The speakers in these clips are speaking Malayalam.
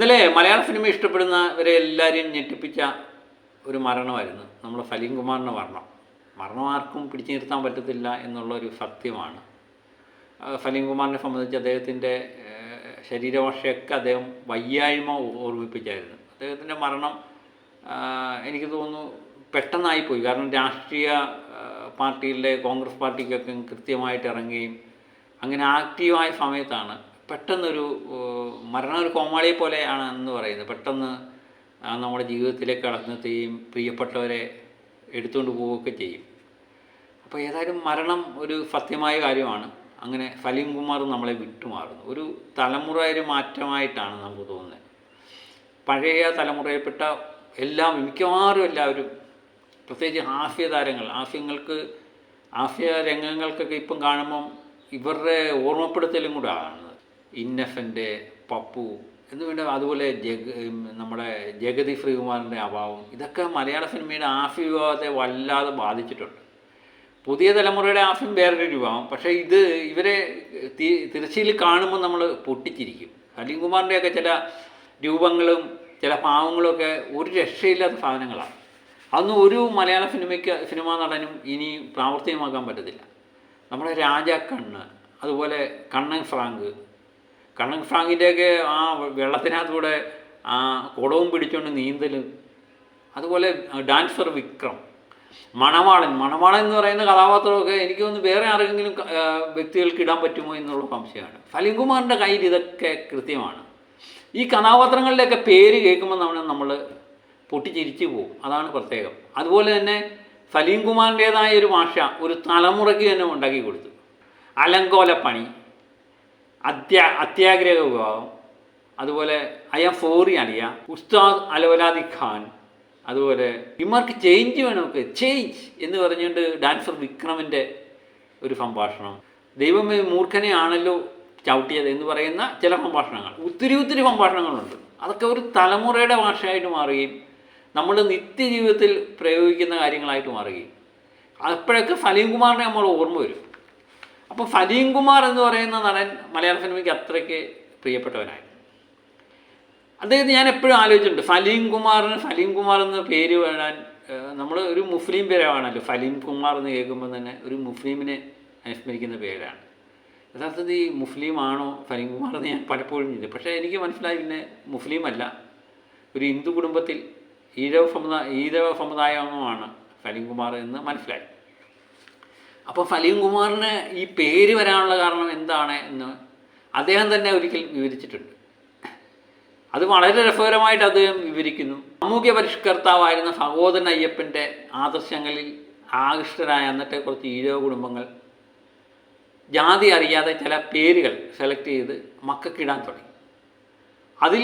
ഇന്നലെ മലയാള സിനിമ ഇഷ്ടപ്പെടുന്നവരെ എല്ലാവരെയും ഞെട്ടിപ്പിച്ച ഒരു മരണമായിരുന്നു നമ്മുടെ സലീം കുമാറിൻ്റെ മരണം ആർക്കും പിടിച്ചു നിർത്താൻ പറ്റത്തില്ല എന്നുള്ളൊരു സത്യമാണ്. സലീം കുമാറിനെ സംബന്ധിച്ച് അദ്ദേഹത്തിൻ്റെ ശരീരഭാഷയൊക്കെ അദ്ദേഹം വയ്യായ്മ ഓർമ്മിപ്പിച്ചായിരുന്നു. അദ്ദേഹത്തിൻ്റെ മരണം എനിക്ക് തോന്നുന്നു പെട്ടെന്നായിപ്പോയി. കാരണം രാഷ്ട്രീയ പാർട്ടിയിലെ കോൺഗ്രസ് പാർട്ടിക്കൊക്കെ കൃത്യമായിട്ട് ഇറങ്ങുകയും അങ്ങനെ ആക്റ്റീവായ സമയത്താണ് പെട്ടെന്നൊരു മരണം ഒരു കോമാളിയെ പോലെയാണ് എന്ന് പറയുന്നത്. പെട്ടെന്ന് നമ്മുടെ ജീവിതത്തിലേക്ക് കടന്നെത്തുകയും പ്രിയപ്പെട്ടവരെ എടുത്തുകൊണ്ട് പോവുകയൊക്കെ ചെയ്യും. അപ്പോൾ ഏതായാലും മരണം ഒരു സത്യമായ കാര്യമാണ്. അങ്ങനെ സലീം കുമാർ നമ്മളെ വിട്ടുമാറുന്നു. ഒരു തലമുറയുടെ മാറ്റമായിട്ടാണ് നമുക്ക് തോന്നുന്നത്. പഴയ തലമുറയിൽപ്പെട്ട മിക്കവാറും എല്ലാവരും, പ്രത്യേകിച്ച് ഹാസ്യ താരങ്ങൾ, ഹാസ്യ രംഗങ്ങൾക്കൊക്കെ ഇപ്പം കാണുമ്പം ഇവരുടെ ഓർമ്മപ്പെടുത്തലും കൂടെ ആണ്. ഇന്നസെൻ്റ്, പപ്പു എന്ന് വേണ്ട, അതുപോലെ നമ്മുടെ ജഗതി ശ്രീകുമാറിൻ്റെ അഭാവം, ഇതൊക്കെ മലയാള സിനിമയുടെ ഹാസ്യ വിഭാഗത്തെ വല്ലാതെ ബാധിച്ചിട്ടുണ്ട്. പുതിയ തലമുറയുടെ ഹാസ്യം വേറൊരു രൂപമാകും. പക്ഷേ ഇവരെ തിരശ്ശീൽ കാണുമ്പോൾ നമ്മൾ പൊട്ടിച്ചിരിക്കും. സലീം കുമാറിൻ്റെയൊക്കെ ചില രൂപങ്ങളും ചില ഭാവങ്ങളുമൊക്കെ ഒരു രക്ഷയില്ലാത്ത സാധനങ്ങളാണ്. അതൊന്നും ഒരു മലയാള സിനിമാ നടനും ഇനി പ്രാവർത്തികമാക്കാൻ പറ്റത്തില്ല. നമ്മുടെ രാജാക്കണ്ണ്, അതുപോലെ കണ്ണൻ ഫ്രാങ്കിൻ്റെയൊക്കെ ആ വെള്ളത്തിനകത്തൂടെ ആ കുടവും പിടിച്ചുകൊണ്ട് നീന്തലും, അതുപോലെ ഡാൻസർ വിക്രം, മണവാളൻ എന്ന് പറയുന്ന കഥാപാത്രമൊക്കെ എനിക്ക് തോന്നുന്നു വേറെ ആരെങ്കിലും വ്യക്തികൾക്ക് ഇടാൻ പറ്റുമോ എന്നുള്ള സംശയമാണ്. സലീം കുമാറിൻ്റെ കയ്യിൽ ഇതൊക്കെ കൃത്യമാണ്. ഈ കഥാപാത്രങ്ങളുടെയൊക്കെ പേര് കേൾക്കുമ്പോൾ നമ്മൾ പൊട്ടിച്ചിരിച്ചു പോകും. അതാണ് പ്രത്യേകം. അതുപോലെ തന്നെ സലീം കുമാറിൻ്റേതായ ഒരു ഭാഷ ഒരു തലമുറയ്ക്ക് തന്നെ ഉണ്ടാക്കി കൊടുത്തു. അലങ്കോലപ്പണി, അത്യാഗ്രഹ വിഭാഗം, അതുപോലെ ഫോറി അലിയ, ഉസ്താദ് അലവലാദി ഖാൻ, അതുപോലെ ഇമാർക്ക് ചേഞ്ച് വേണമൊക്കെ ചേഞ്ച് എന്ന് പറഞ്ഞുകൊണ്ട് ഡാൻസർ വിക്രമിൻ്റെ ഒരു സംഭാഷണം, ദൈവമേ മൂർഖനെയാണല്ലോ ചവിട്ടിയത് എന്ന് പറയുന്ന ചില സംഭാഷണങ്ങൾ, ഒത്തിരി സംഭാഷണങ്ങളുണ്ട്. അതൊക്കെ ഒരു തലമുറയുടെ ഭാഷയായിട്ട് മാറുകയും നമ്മൾ നിത്യജീവിതത്തിൽ പ്രയോഗിക്കുന്ന കാര്യങ്ങളായിട്ട് മാറുകയും അപ്പോഴൊക്കെ സലീം കുമാറിനെ നമ്മൾ ഓർമ്മ വരും. അപ്പോൾ സലീം കുമാർ എന്ന് പറയുന്ന നടൻ മലയാള സിനിമയ്ക്ക് അത്രയ്ക്ക് പ്രിയപ്പെട്ടവനായി. അദ്ദേഹത്തെ ഞാൻ എപ്പോഴും ആലോചിച്ചിട്ടുണ്ട്, സലീം കുമാർ എന്ന പേര് വേണാൻ നമ്മൾ ഒരു മുസ്ലിം പേരാണല്ലോ. സലീം കുമാർ എന്ന് കേൾക്കുമ്പോൾ തന്നെ ഒരു മുസ്ലിമിനെ അനുസ്മരിക്കുന്ന പേരാണ്. യഥാർത്ഥത്തിൽ മുസ്ലിമാണോ സലീം കുമാർ എന്ന് ഞാൻ പലപ്പോഴും ചെയ്തു. പക്ഷേ എനിക്ക് മനസ്സിലായി പിന്നെ മുസ്ലിമല്ല, ഒരു ഹിന്ദു കുടുംബത്തിൽ ഈഴവ സമുദായമാണ് സലീം കുമാർ എന്ന് മനസ്സിലായി. അപ്പോൾ സലീം കുമാറിന് ഈ പേര് വരാനുള്ള കാരണം എന്താണ് എന്ന് അദ്ദേഹം തന്നെ ഒരിക്കൽ വിവരിച്ചിട്ടുണ്ട്. അത് വളരെ രസകരമായിട്ട് അദ്ദേഹം വിവരിക്കുന്നു. സാമൂഹ്യ പരിഷ്കർത്താവായിരുന്ന സഹോദരൻ അയ്യപ്പൻ്റെ ആദർശങ്ങളിൽ ആകൃഷ്ടരായ അന്നത്തെ കുറച്ച് ഈഴവ കുടുംബങ്ങൾ ജാതി അറിയാതെ ചില പേരുകൾ സെലക്ട് ചെയ്ത് മക്കൾക്കിടാൻ തുടങ്ങി. അതിൽ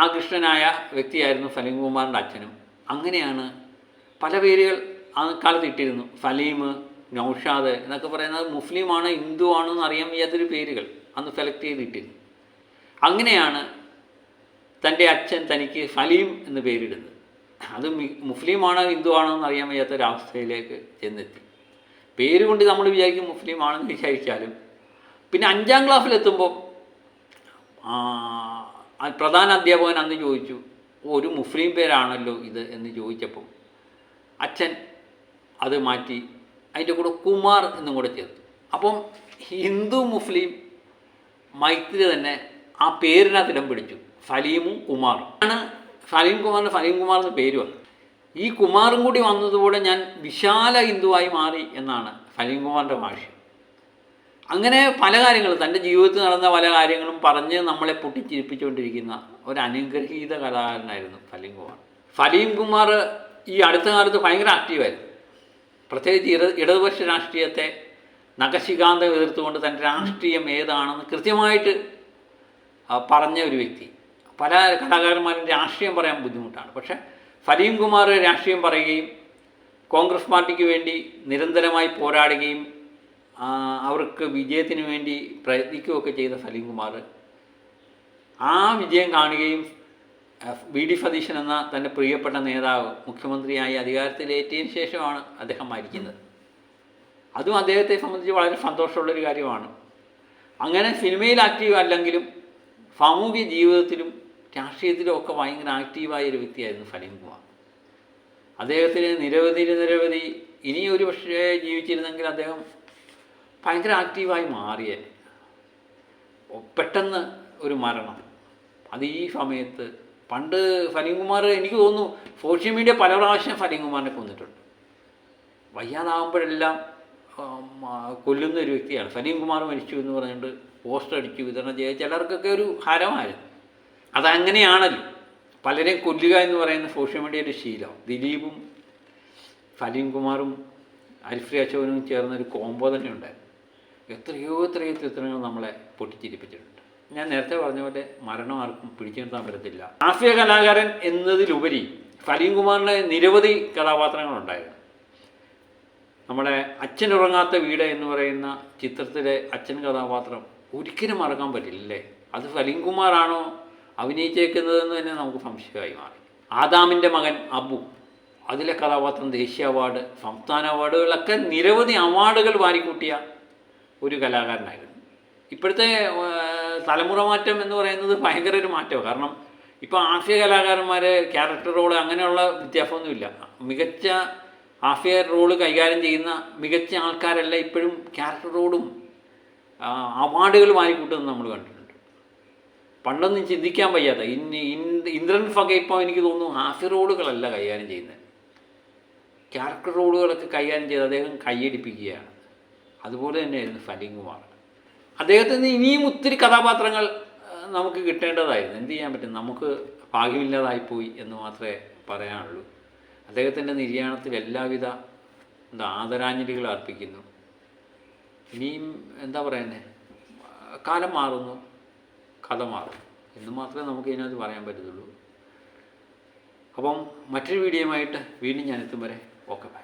ആകൃഷ്ടനായ വ്യക്തിയായിരുന്നു സലീം കുമാറിൻ്റെ അച്ഛനും. അങ്ങനെയാണ് പല പേരുകൾ ആ കാലത്ത് ഇട്ടിരുന്നു. സലീം, നൗഷാദ് എന്നൊക്കെ പറയുന്നത് മുസ്ലിമാണ് ഹിന്ദു ആണെന്ന് അറിയാൻ വയ്യാത്തൊരു പേരുകൾ അന്ന് സെലക്ട് ചെയ്തിട്ടിരുന്നു. അങ്ങനെയാണ് തൻ്റെ അച്ഛൻ തനിക്ക് സലീം എന്ന് പേരിടുന്നത്. അത് മുസ്ലിമാണോ ഹിന്ദു ആണോ എന്ന് അറിയാൻ വയ്യാത്തൊരവസ്ഥയിലേക്ക് ചെന്നെത്തി. പേരുകൊണ്ട് നമ്മൾ വിചാരിക്കും മുസ്ലിമാണെന്ന് വിചാരിച്ചാലും പിന്നെ 5ാം ക്ലാസ്സിലെത്തുമ്പോൾ പ്രധാന അധ്യാപകൻ അന്ന് ചോദിച്ചു, ഒരു മുസ്ലിം പേരാണല്ലോ ഇത് എന്ന് ചോദിച്ചപ്പോൾ അച്ഛൻ അത് മാറ്റി അതിൻ്റെ കൂടെ കുമാർ എന്നും കൂടെ ചേർത്തു. അപ്പം ഹിന്ദു മുസ്ലിം മൈത്രി തന്നെ ആ പേരിനകത്ത് ഇടം പിടിച്ചു. സലീമും കുമാറും ആണ്. സലീം കുമാർ എന്ന് പേര് വന്നു. ഈ കുമാറും കൂടി വന്നതുകൂടെ ഞാൻ വിശാല ഹിന്ദുവായി മാറി എന്നാണ് സലീം കുമാറിൻ്റെ ഭാഷ്യം. അങ്ങനെ പല കാര്യങ്ങളും തൻ്റെ ജീവിതത്തിൽ നടന്ന പല കാര്യങ്ങളും പറഞ്ഞ് നമ്മളെ പൊട്ടിച്ചിരിപ്പിച്ചുകൊണ്ടിരിക്കുന്ന ഒരു അനുഗ്രഹീത കലാകാരനായിരുന്നു സലീം കുമാർ. ഈ അടുത്ത കാലത്ത് ഭയങ്കര ആക്റ്റീവായിരുന്നു. പ്രത്യേകിച്ച് ഇടതുപക്ഷ രാഷ്ട്രീയത്തെ നഖശികാന്തം എതിർത്തുകൊണ്ട് തൻ്റെ രാഷ്ട്രീയം ഏതാണെന്ന് കൃത്യമായിട്ട് പറഞ്ഞ ഒരു വ്യക്തി. പല കലാകാരന്മാരും രാഷ്ട്രീയം പറയാൻ ബുദ്ധിമുട്ടാണ്. പക്ഷേ സലീം കുമാർ രാഷ്ട്രീയം പറയുകയും കോൺഗ്രസ് പാർട്ടിക്ക് വേണ്ടി നിരന്തരമായി പോരാടുകയും അവർക്ക് വിജയത്തിന് വേണ്ടി പ്രയത്നിക്കുകയൊക്കെ ചെയ്ത സലീം കുമാർ ആ വിജയം കാണുകയും വി.ഡി. സതീശൻ എന്ന തൻ്റെ പ്രിയപ്പെട്ട നേതാവ് മുഖ്യമന്ത്രിയായി അധികാരത്തിലേറ്റിയതിന് ശേഷമാണ് അദ്ദേഹം മരിക്കുന്നത്. അതും അദ്ദേഹത്തെ സംബന്ധിച്ച് വളരെ സന്തോഷമുള്ളൊരു കാര്യമാണ്. അങ്ങനെ സിനിമയിൽ ആക്റ്റീവ് അല്ലെങ്കിലും സാമൂഹ്യ ജീവിതത്തിലും രാഷ്ട്രീയത്തിലുമൊക്കെ ഭയങ്കര ആക്റ്റീവായ ഒരു വ്യക്തിയായിരുന്നു സലീം കുമാർ. അദ്ദേഹത്തിന് നിരവധി ഇനി ഒരു പക്ഷേ ജീവിച്ചിരുന്നെങ്കിൽ അദ്ദേഹം ഭയങ്കര ആക്റ്റീവായി മാറിയേ. പെട്ടെന്ന് ഒരു മരണം, അത് ഈ സമയത്ത്. പണ്ട് സലീം കുമാർ, എനിക്ക് തോന്നുന്നു സോഷ്യൽ മീഡിയ പല പ്രാവശ്യം സലീം കുമാറിനെ കൊന്നിട്ടുണ്ട്. വയ്യാതാകുമ്പോഴെല്ലാം കൊല്ലുന്ന ഒരു വ്യക്തിയാണ്. സലീം കുമാർ മരിച്ചു എന്ന് പറഞ്ഞുകൊണ്ട് പോസ്റ്റർ അടിച്ചു വിതരണം ചെയ്യുക ചിലർക്കൊക്കെ ഒരു ഹരമായിരുന്നു. അതങ്ങനെയാണല്ലോ, പലരെയും കൊല്ലുക എന്ന് പറയുന്ന സോഷ്യൽ മീഡിയയുടെ ശീലം. ദിലീപും സലീം കുമാറും അരിഫ്രി അശോകനും ചേർന്നൊരു കോംബോ തന്നെ ഉണ്ടായിരുന്നു. എത്രയോ ചിത്രങ്ങൾ നമ്മളെ പൊട്ടിച്ചിരിപ്പിച്ചിട്ടുണ്ട്. ഞാൻ നേരത്തെ പറഞ്ഞ പോലെ മരണം ആർക്കും പിടിച്ചു നിർത്താൻ പറ്റത്തില്ല. ഹാസ്യ കലാകാരൻ എന്നതിലുപരി സലീം കുമാറിൻ്റെ നിരവധി കഥാപാത്രങ്ങളുണ്ടായിരുന്നു. നമ്മുടെ അച്ഛൻ ഉറങ്ങാത്ത വീട് എന്ന് പറയുന്ന ചിത്രത്തിലെ അച്ഛൻ കഥാപാത്രം ഒരിക്കലും മറക്കാൻ പറ്റില്ലേ. അത് സലീം കുമാറാണോ അഭിനയിച്ചേക്കുന്നതെന്ന് തന്നെ നമുക്ക് സംശയമായി മാറി. ആദാമിൻ്റെ മകൻ അബു, അതിലെ കഥാപാത്രം ദേശീയ അവാർഡ്, സംസ്ഥാന അവാർഡുകളൊക്കെ നിരവധി അവാർഡുകൾ വാരിക്കൂട്ടിയ ഒരു കലാകാരനായിരുന്നു. ഇപ്പോഴത്തെ തലമുറ മാറ്റം എന്ന് പറയുന്നത് ഭയങ്കര ഒരു മാറ്റമാണ്. കാരണം ഇപ്പോൾ ഹാസ്യ കലാകാരന്മാർ ക്യാരക്ടർ റോള് അങ്ങനെയുള്ള വ്യത്യാസമൊന്നുമില്ല. മികച്ച ഹാസ്യ റോള് കൈകാര്യം ചെയ്യുന്ന മികച്ച ആൾക്കാരെല്ലാം ഇപ്പോഴും ക്യാരക്ടർ റോളും അവാർഡുകൾ വാരിക്കൂട്ടുന്നത് നമ്മൾ കണ്ടിട്ടുണ്ട്. പണ്ടൊന്നും ചിന്തിക്കാൻ വയ്യാത്ത ഇന്ദ്രൻ ഫഗ ഇപ്പോൾ എനിക്ക് തോന്നുന്നു ഹാസ്യ റോളുകളല്ല കൈകാര്യം ചെയ്യുന്നത്, ക്യാരക്ടർ റോളുകളൊക്കെ കൈകാര്യം ചെയ്ത് അദ്ദേഹം കൈയടിപ്പിക്കുകയാണ്. അതുപോലെ തന്നെയായിരുന്നു സലീം കുമാർ. അദ്ദേഹത്തിന് ഇനിയും ഒത്തിരി കഥാപാത്രങ്ങൾ നമുക്ക് കിട്ടേണ്ടതായിരുന്നു. എന്ത് ചെയ്യാൻ പറ്റും, നമുക്ക് ഭാഗ്യമില്ലാതായിപ്പോയി എന്ന് മാത്രമേ പറയാനുള്ളൂ. അദ്ദേഹത്തിൻ്റെ നിര്യാണത്തിൽ എല്ലാവിധ ആദരാഞ്ജലികൾ അർപ്പിക്കുന്നു. ഇനിയും എന്താ പറയുന്നത്, കാലം മാറുന്നു, കഥ മാറും എന്ന് മാത്രമേ നമുക്ക് ഇതിനകത്ത് പറയാൻ പറ്റത്തുള്ളൂ. അപ്പം മറ്റൊരു വീഡിയോയുമായിട്ട് വീണ്ടും ഞാൻ എത്തും വരെ ഓക്കെ ബൈ.